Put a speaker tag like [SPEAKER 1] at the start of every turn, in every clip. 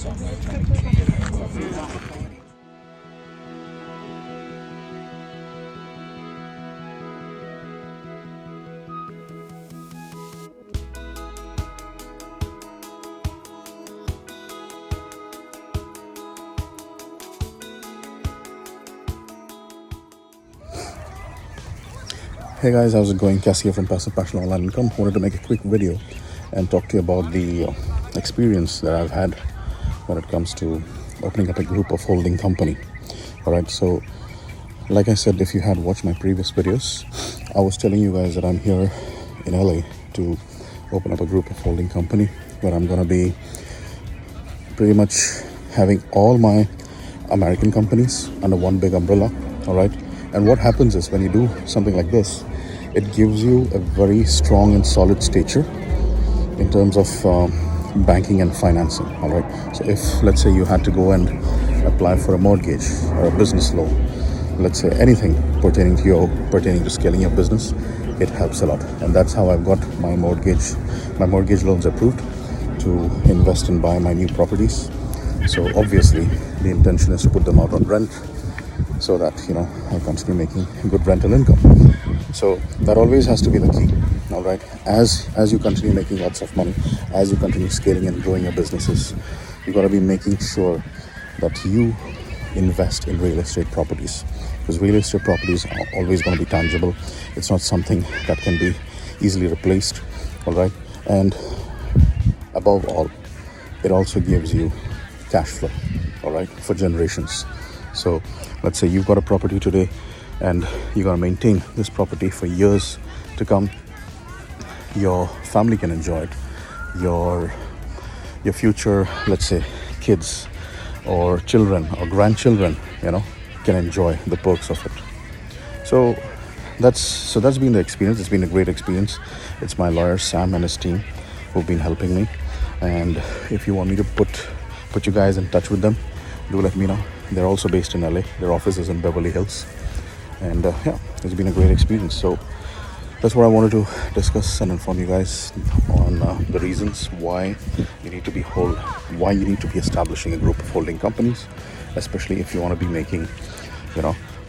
[SPEAKER 1] Hey guys, how's it going? Cassie here from Passive Passion Online Income. Wanted to make a quick video and talk to you about the experience that I've had when it comes to opening up a group of holding company. Alright, so like I said, if you had watched my previous videos, I was telling you guys that I'm here in LA to open up a group of holding company where I'm gonna be pretty much having all my American companies under one big umbrella. Alright, and what happens is when you do something like this, it gives you a very strong and solid stature in terms of banking and financing. All right, so if let's say you had to go and apply for a mortgage or a business loan, let's say anything pertaining to scaling your business, it helps a lot. And that's how I've got my mortgage loans approved to invest and buy my new properties. So obviously the intention is to put them out on rent so that I continue making good rental income. So that always has to be the key. All right, as you continue making lots of money, as you continue scaling and growing your businesses, you got to be making sure that you invest in real estate properties, because real estate properties are always going to be tangible. It's not something that can be easily replaced. All right, and above all, it also gives you cash flow, all right, for generations. So let's say you've got a property today and you're going to maintain this property for years to come. Your family can enjoy it. Your future, let's say, kids or children or grandchildren, can enjoy the perks of it. So that's been the experience. It's been a great experience. It's my lawyer Sam and his team who've been helping me. And if you want me to put you guys in touch with them, do let me know. They're also based in LA. Their office is in Beverly Hills. And it's been a great experience. So that's what I wanted to discuss and inform you guys on the reasons why you need to be establishing a group of holding companies, especially if you want to be making,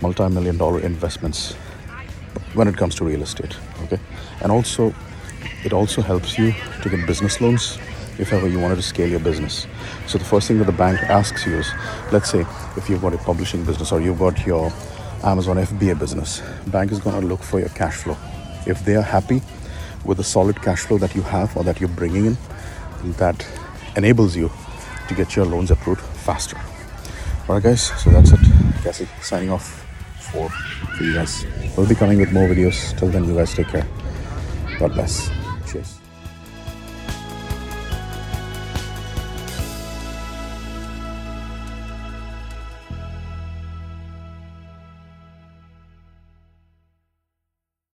[SPEAKER 1] multi-million-dollar investments when it comes to real estate. Okay, and also it also helps you to get business loans if ever you wanted to scale your business. So the first thing that the bank asks you is, let's say if you've got a publishing business or you've got your Amazon FBA business, bank is going to look for your cash flow. If they are happy with the solid cash flow that you have or that you're bringing in, that enables you to get your loans approved faster. All right guys, so that's it. Cassie signing off for you guys. We'll be coming with more videos. Till then, you guys take care. God bless. Cheers.